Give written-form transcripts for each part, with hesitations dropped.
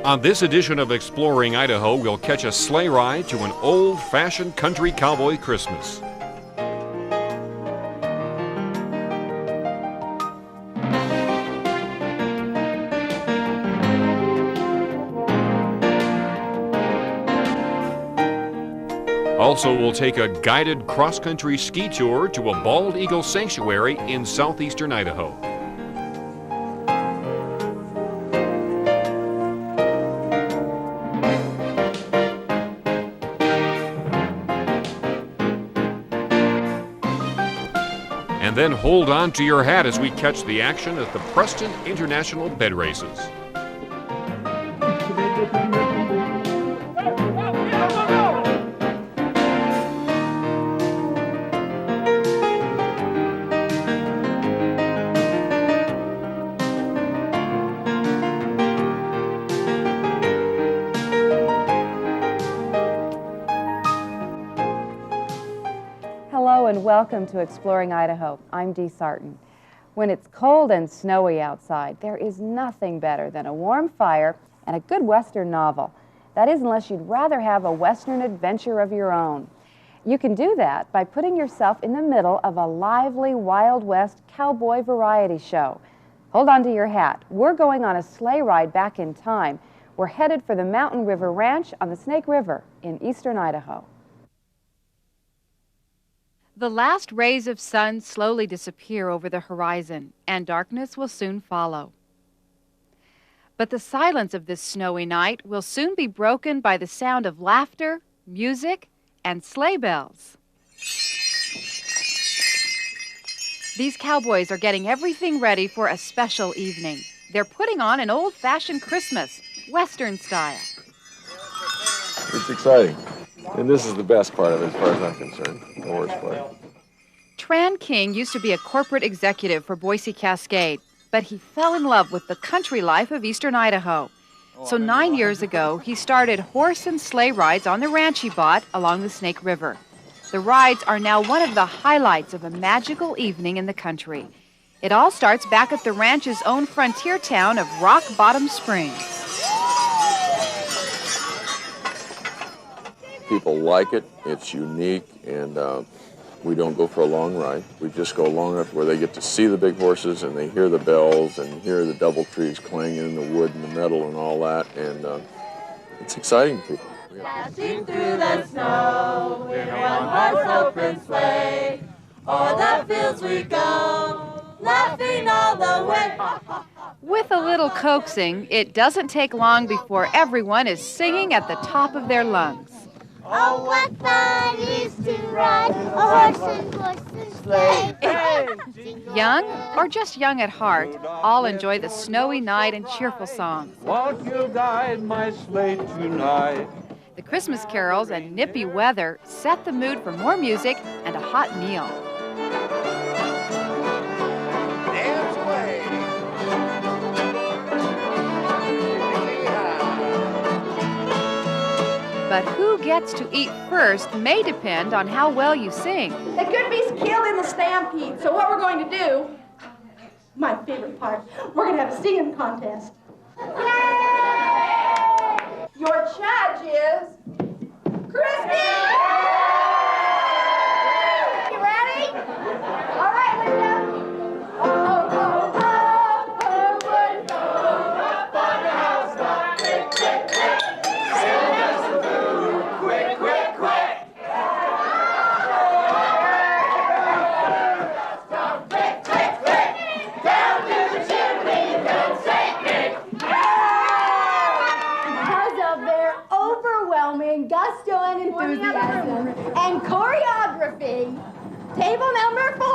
On this edition of Exploring Idaho, we'll catch a sleigh ride to an old-fashioned country cowboy Christmas. Also, we'll take a guided cross-country ski tour to a bald eagle sanctuary in southeastern Idaho. And then hold on to your hat as we catch the action at the Preston International Bed Races. Hello and welcome to Exploring Idaho. I'm Dee Sarton. When it's cold and snowy outside, there is nothing better than a warm fire and a good Western novel. That is, unless you'd rather have a Western adventure of your own. You can do that by putting yourself in the middle of a lively Wild West cowboy variety show. Hold on to your hat. We're going on a sleigh ride back in time. We're headed for the Mountain River Ranch on the Snake River in eastern Idaho. The last rays of sun slowly disappear over the horizon, and darkness will soon follow. But the silence of this snowy night will soon be broken by the sound of laughter, music, and sleigh bells. These cowboys are getting everything ready for a special evening. They're putting on an old-fashioned Christmas, Western style. It's exciting. And this is the best part of it as far as I'm concerned, the worst part. Tran King used to be a corporate executive for Boise Cascade, but he fell in love with the country life of eastern Idaho. So 9 years ago, he started horse and sleigh rides on the ranch he bought along the Snake River. The rides are now one of the highlights of a magical evening in the country. It all starts back at the ranch's own frontier town of Rock Bottom Springs. People like it, it's unique, and we don't go for a long ride. We just go long enough where they get to see the big horses and they hear the bells and hear the double trees clanging in the wood and the metal and all that, and it's exciting to people. Dashing through the snow in a one-horse open sleigh, o'er the fields we go, laughing all the way. With a little coaxing, it doesn't take long before everyone is singing at the top of their lungs. Oh, what fun it is to ride a horse and sleigh. Hey! Young or just young at heart, all enjoy the snowy night and cheerful songs. Won't you guide my sleigh tonight? The Christmas carols and nippy weather set the mood for more music and a hot meal. Dance away. But who gets to eat first may depend on how well you sing. They could be killed in the stampede, so what we're going to do, my favorite part, we're going to have a singing contest. Yay! Your judge is Christy! You ready? All right, Linda. Oh, oh, oh, oh, would go up on the housetop, quick, quick, quick. Sing us the food, quick, quick, quick. Stop, quick, quick, quick. Down to the chimney, don't say Nick. Because of their overwhelming gusto and enthusiasm and choreography, table number 4.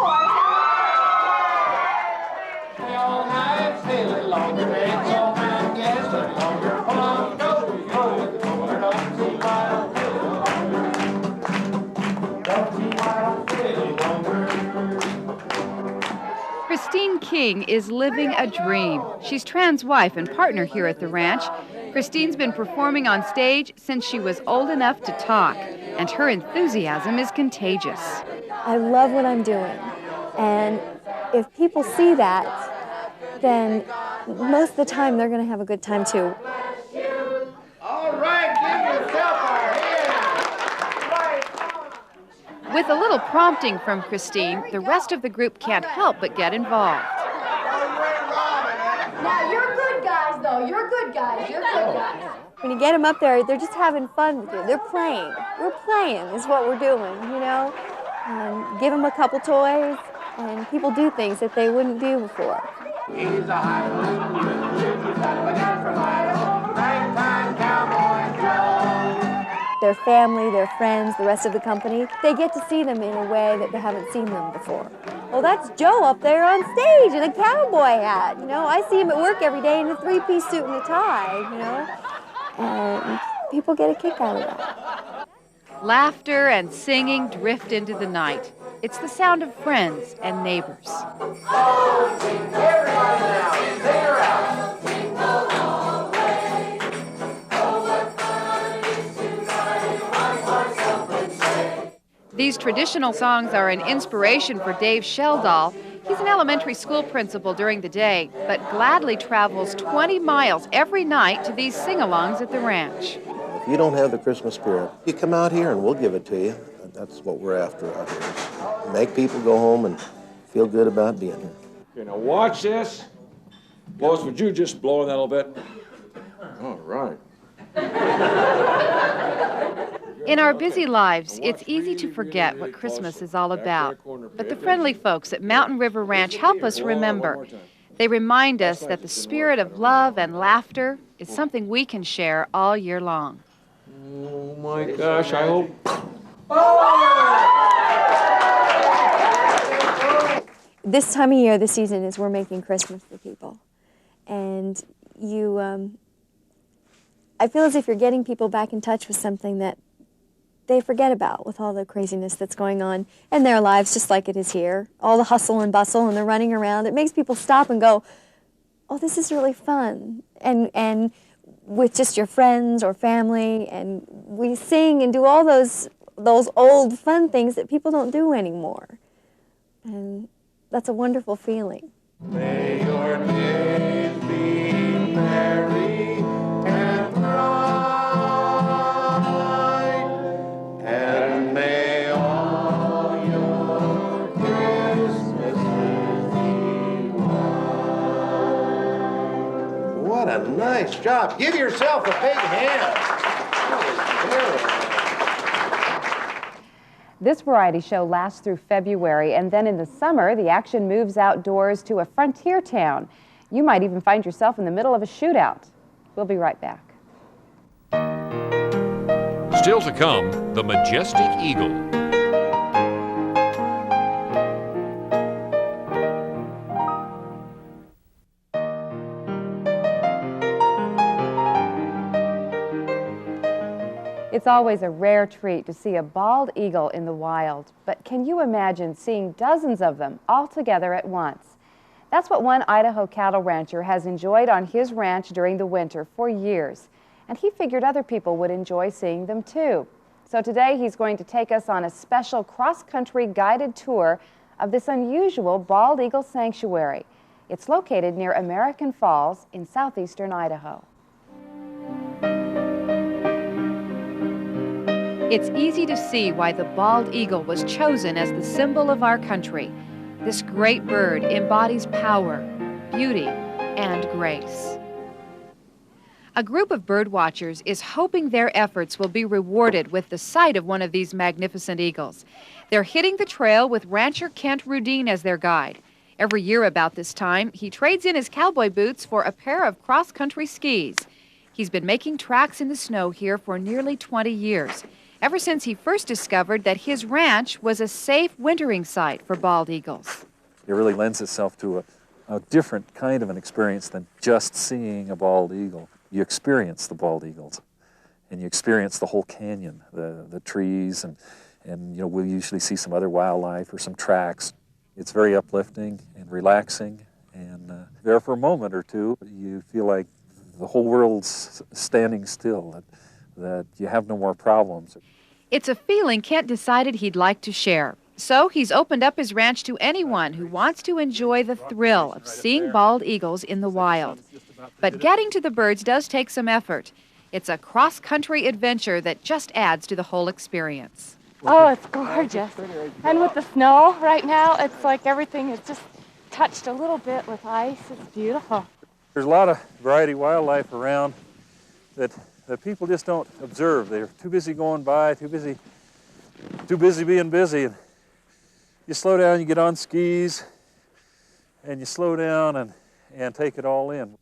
All night, sail along the range, all night, yes, a longer pond, go, going up to Wild Christine King is living a dream. She's Tran's wife and partner here at the ranch. Christine's been performing on stage since she was old enough to talk, and her enthusiasm is contagious. I love what I'm doing, and if people see that, then most of the time they're going to have a good time too. With a little prompting from Christine, the rest of the group can't help but get involved. Now, you're good guys, though. You're good guys. You're good guys. When you get them up there, they're just having fun with you. They're playing. We're playing is what we're doing, you know. Give them a couple toys, and people do things that they wouldn't do before. He's a highwayman, from Idaho, ragtime cowboy Joe. Their family, their friends, the rest of the company, they get to see them in a way that they haven't seen them before. Well, that's Joe up there on stage in a cowboy hat, you know. I see him at work every day in a three-piece suit and a tie, you know. And people get a kick out of that. Laughter and singing drift into the night. It's the sound of friends and neighbors. These traditional songs are an inspiration for Dave Sheldall. He's an elementary school principal during the day, but gladly travels 20 miles every night to these sing-alongs at the ranch. If you don't have the Christmas spirit, you come out here and we'll give it to you. That's what we're after out here. Make people go home and feel good about being here. Okay, now watch this. Lois, would you just blow that a little bit? All right. In our busy lives, it's easy to forget what Christmas is all about. But the friendly folks at Mountain River Ranch help us remember. They remind us that the spirit of love and laughter is something we can share all year long. Oh my gosh, I hope. This time of year, the season is we're making Christmas for people. And I feel as if you're getting people back in touch with something that they forget about with all the craziness that's going on in their lives, just like it is here. All the hustle and bustle and the running around. It makes people stop and go, oh, this is really fun. And with just your friends or family, and we sing and do all those old fun things that people don't do anymore. And that's a wonderful feeling. May your days be merry and bright, and may all your Christmases be white. What a nice job. Give yourself a big hand. This variety show lasts through February, and then in the summer, the action moves outdoors to a frontier town. You might even find yourself in the middle of a shootout. We'll be right back. Still to come, the majestic eagle. It's always a rare treat to see a bald eagle in the wild, but can you imagine seeing dozens of them all together at once? That's what one Idaho cattle rancher has enjoyed on his ranch during the winter for years, and he figured other people would enjoy seeing them too. So today he's going to take us on a special cross-country guided tour of this unusual bald eagle sanctuary. It's located near American Falls in southeastern Idaho. It's easy to see why the bald eagle was chosen as the symbol of our country. This great bird embodies power, beauty, and grace. A group of bird watchers is hoping their efforts will be rewarded with the sight of one of these magnificent eagles. They're hitting the trail with rancher Kent Rudine as their guide. Every year about this time, he trades in his cowboy boots for a pair of cross-country skis. He's been making tracks in the snow here for nearly 20 years. Ever since he first discovered that his ranch was a safe wintering site for bald eagles. It really lends itself to a different kind of an experience than just seeing a bald eagle. You experience the bald eagles, and you experience the whole canyon, the trees, and you know, we'll usually see some other wildlife or some tracks. It's very uplifting and relaxing, and there for a moment or two, you feel like the whole world's standing still, that you have no more problems. It's a feeling Kent decided he'd like to share. So he's opened up his ranch to anyone who wants to enjoy the thrill of seeing bald eagles in the wild. But getting to the birds does take some effort. It's a cross-country adventure that just adds to the whole experience. Oh, it's gorgeous. And with the snow right now, it's like everything is just touched a little bit with ice. It's beautiful. There's a lot of variety of wildlife around that people just don't observe. They're too busy going by, too busy being busy. And you slow down, you get on skis, and you slow down and take it all in.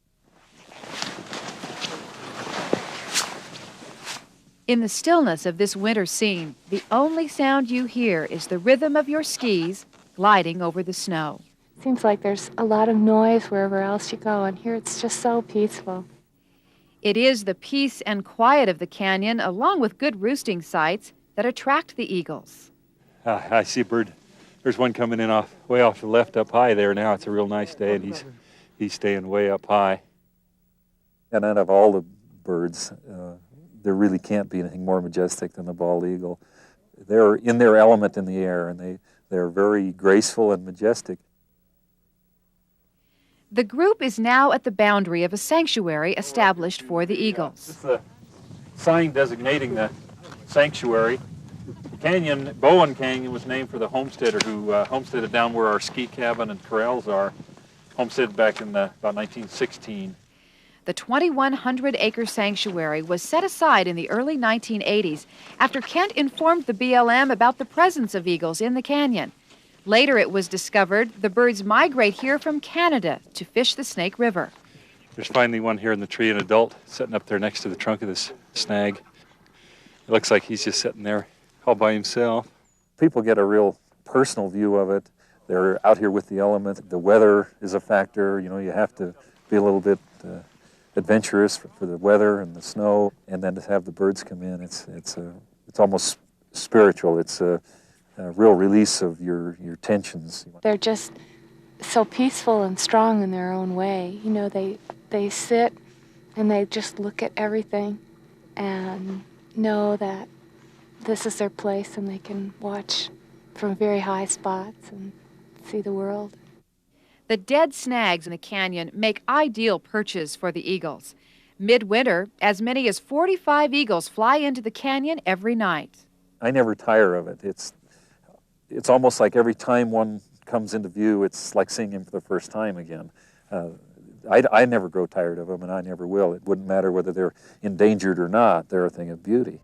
In the stillness of this winter scene, the only sound you hear is the rhythm of your skis gliding over the snow. Seems like there's a lot of noise wherever else you go, and here it's just so peaceful. It is the peace and quiet of the canyon, along with good roosting sites, that attract the eagles. I see a bird. There's one coming in way off to the left up high there now. It's a real nice day, and he's staying way up high. And out of all the birds, there really can't be anything more majestic than the bald eagle. They're in their element in the air, and they're very graceful and majestic. The group is now at the boundary of a sanctuary established for the eagles. This is a sign designating the sanctuary. The canyon, Bowen Canyon, was named for the homesteader who homesteaded down where our ski cabin and corrals are. Homesteaded back in about 1916. The 2,100-acre sanctuary was set aside in the early 1980s after Kent informed the BLM about the presence of eagles in the canyon. Later it was discovered the birds migrate here from Canada to fish the Snake River. There's finally one here in the tree, an adult, sitting up there next to the trunk of this snag. It looks like he's just sitting there all by himself. People get a real personal view of it. They're out here with the element. The weather is a factor. You know, you have to be a little bit adventurous for the weather and the snow, and then to have the birds come in, it's almost spiritual. It's a real release of your tensions. They're just so peaceful and strong in their own way. You know, they sit and they just look at everything and know that this is their place, and they can watch from very high spots and see the world. The dead snags in the canyon make ideal perches for the eagles. Midwinter, as many as 45 eagles fly into the canyon every night. I never tire of it. It's almost like every time one comes into view, it's like seeing him for the first time again. I never grow tired of them, and I never will. It wouldn't matter whether they're endangered or not. They're a thing of beauty.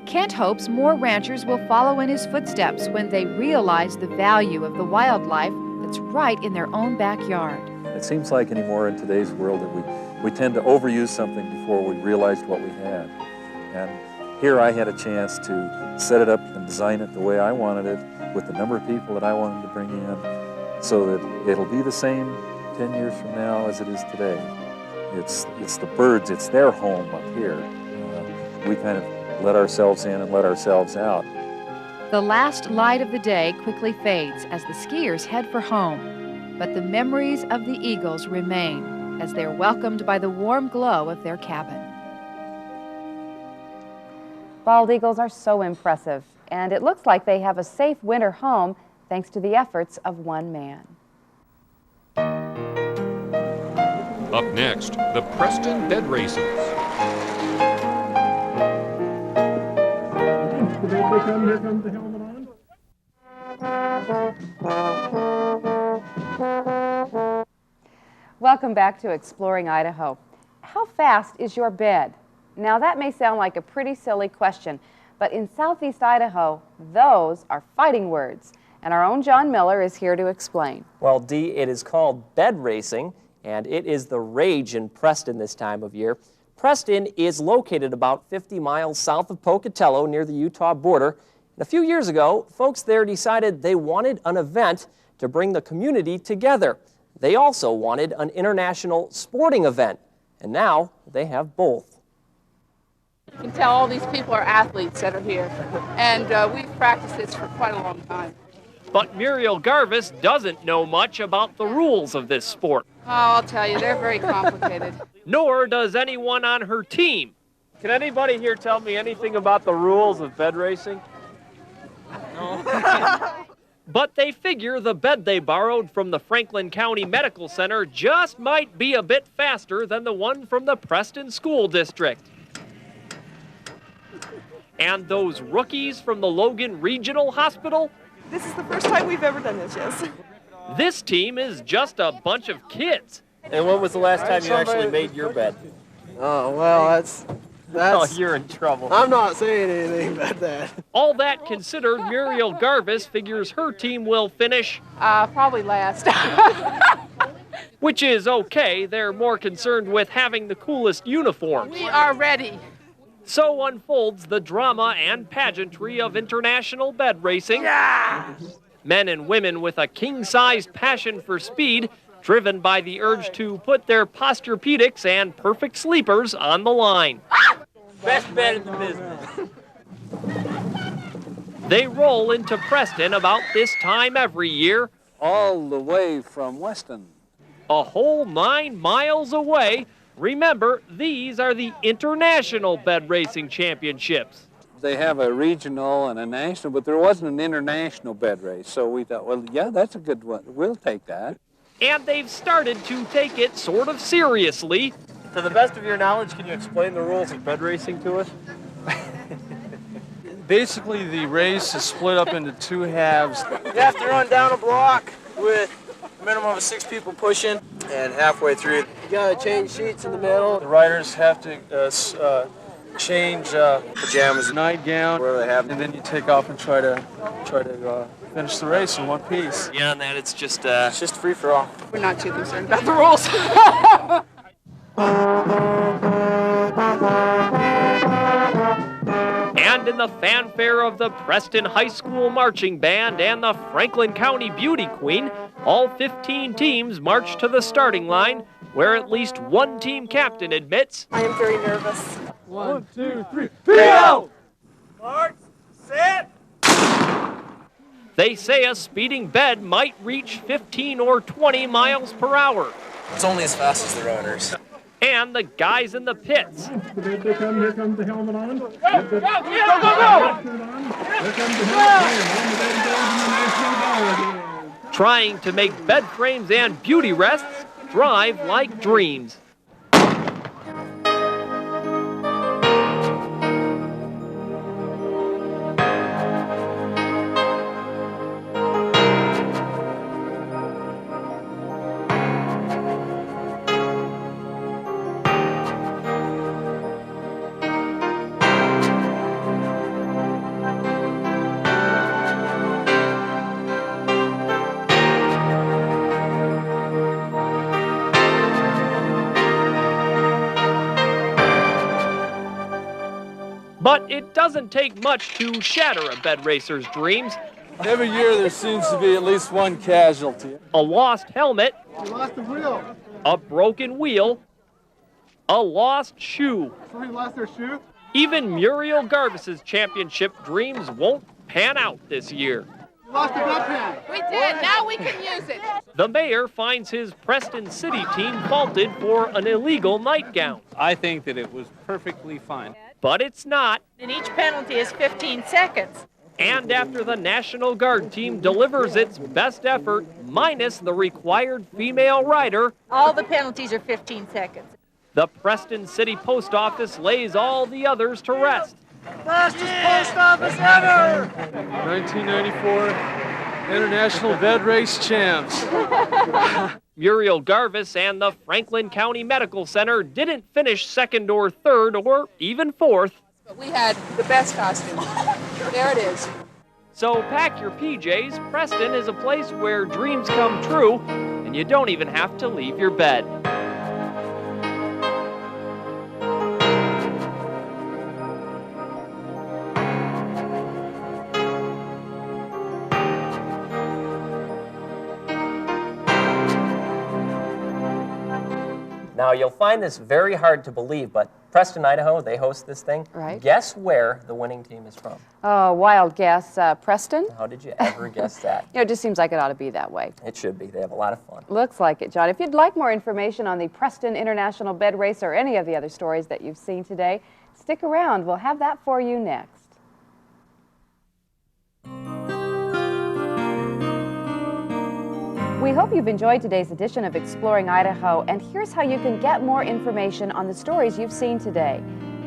Kent hopes more ranchers will follow in his footsteps when they realize the value of the wildlife that's right in their own backyard. It seems like anymore in today's world that we tend to overuse something before we realized what we had. And here I had a chance to set it up and design it the way I wanted it, with the number of people that I wanted to bring in, so that it'll be the same 10 years from now as it is today. It's the birds, it's their home up here. We kind of let ourselves in and let ourselves out. The last light of the day quickly fades as the skiers head for home, but the memories of the eagles remain as they're welcomed by the warm glow of their cabin. Bald eagles are so impressive, and it looks like they have a safe winter home thanks to the efforts of one man. Up next, the Preston bed races. Here comes the helmet on. Welcome back to Exploring Idaho. How fast is your bed? Now that may sound like a pretty silly question, but in southeast Idaho, those are fighting words. And our own John Miller is here to explain. Well, Dee, it is called bed racing, and it is the rage in Preston this time of year. Preston is located about 50 miles south of Pocatello near the Utah border. And a few years ago, folks there decided they wanted an event to bring the community together. They also wanted an international sporting event, and now they have both. You can tell all these people are athletes that are here, and we've practiced this for quite a long time. But Muriel Garvis doesn't know much about the rules of this sport. Oh, I'll tell you, they're very complicated. Nor does anyone on her team. Can anybody here tell me anything about the rules of bed racing? No. But they figure the bed they borrowed from the Franklin County Medical Center just might be a bit faster than the one from the Preston School District. And those rookies from the Logan Regional Hospital? This is the first time we've ever done this, yes. This team is just a bunch of kids. And when was the last time you actually made your bed? Oh, well, that's Oh, you're in trouble. I'm not saying anything about that. All that considered, Muriel Garvis figures her team will finish... Probably last. Which is okay. They're more concerned with having the coolest uniforms. We are ready. So unfolds the drama and pageantry of international bed racing. Yeah! Men and women with a king-sized passion for speed, driven by the urge to put their posturepedics and perfect sleepers on the line. Best bed in the business. They roll into Preston about this time every year. All the way from Weston. A whole 9 miles away. Remember, these are the International Bed Racing Championships. They have a regional and a national, but there wasn't an international bed race. So we thought, well, yeah, that's a good one. We'll take that. And they've started to take it sort of seriously. To the best of your knowledge, can you explain the rules of bed racing to us? Basically, the race is split up into 2 halves. You have to run down a block with a minimum of 6 people pushing, and halfway through, you gotta change sheets in the middle. The riders have to change pajamas, nightgown, where they have, and then you take off and try to finish the race in one piece. Beyond that, it's just free for all. We're not too concerned about the rules. And in the fanfare of the Preston High School Marching Band and the Franklin County Beauty Queen, all 15 teams march to the starting line, where at least one team captain admits, I am very nervous. 1, 2, 3, go! March, set! They say a speeding bed might reach 15 or 20 miles per hour. It's only as fast as the runners. And the guys in the pits. Here comes the helmet on. Go, go, go! Here comes the helmet on. Trying to make bed frames and beauty rests drive like dreams. But it doesn't take much to shatter a bed racer's dreams. Every year there seems to be at least one casualty. A lost helmet, You lost the wheel. a broken wheel, a lost shoe. Somebody lost their shoe. Even Muriel Garvis's championship dreams won't pan out this year. You lost the bedpan. We did. Now we can use it. The mayor finds his Preston City team faulted for an illegal nightgown. I think that it was perfectly fine. But it's not. And each penalty is 15 seconds. And after the National Guard team delivers its best effort, minus the required female rider, All the penalties are 15 seconds. the Preston City Post Office lays all the others to rest. Fastest post office ever! 1994 International Bed Race Champs. Muriel Garvis and the Franklin County Medical Center didn't finish second or third or even fourth. But we had the best costume. There it is. So pack your PJs. Preston is a place where dreams come true, and you don't even have to leave your bed. Now, you'll find this very hard to believe, but Preston, Idaho, they host this thing. Right. Guess where the winning team is from? Oh, wild guess. Preston? How did you ever guess that? You know, it just seems like it ought to be that way. It should be. They have a lot of fun. Looks like it, John. If you'd like more information on the Preston International Bed Race or any of the other stories that you've seen today, stick around. We'll have that for you next. We hope you've enjoyed today's edition of Exploring Idaho, and here's how you can get more information on the stories you've seen today.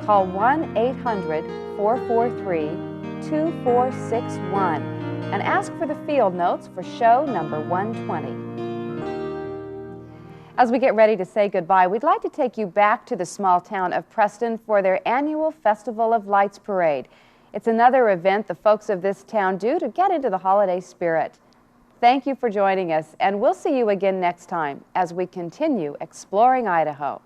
Call 1-800-443-2461 and ask for the field notes for show number 120. As we get ready to say goodbye, we'd like to take you back to the small town of Preston for their annual Festival of Lights parade. It's another event the folks of this town do to get into the holiday spirit. Thank you for joining us, and we'll see you again next time as we continue exploring Idaho.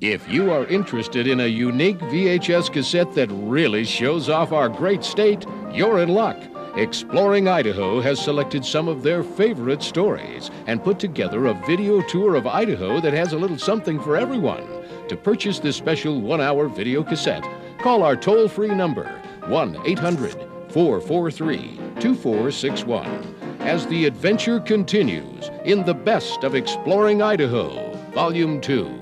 If you are interested in a unique VHS cassette that really shows off our great state, you're in luck. Exploring Idaho has selected some of their favorite stories and put together a video tour of Idaho that has a little something for everyone. To purchase this special one-hour video cassette, call our toll-free number, 1-800-443-2461. As the adventure continues in the best of Exploring Idaho, Volume 2.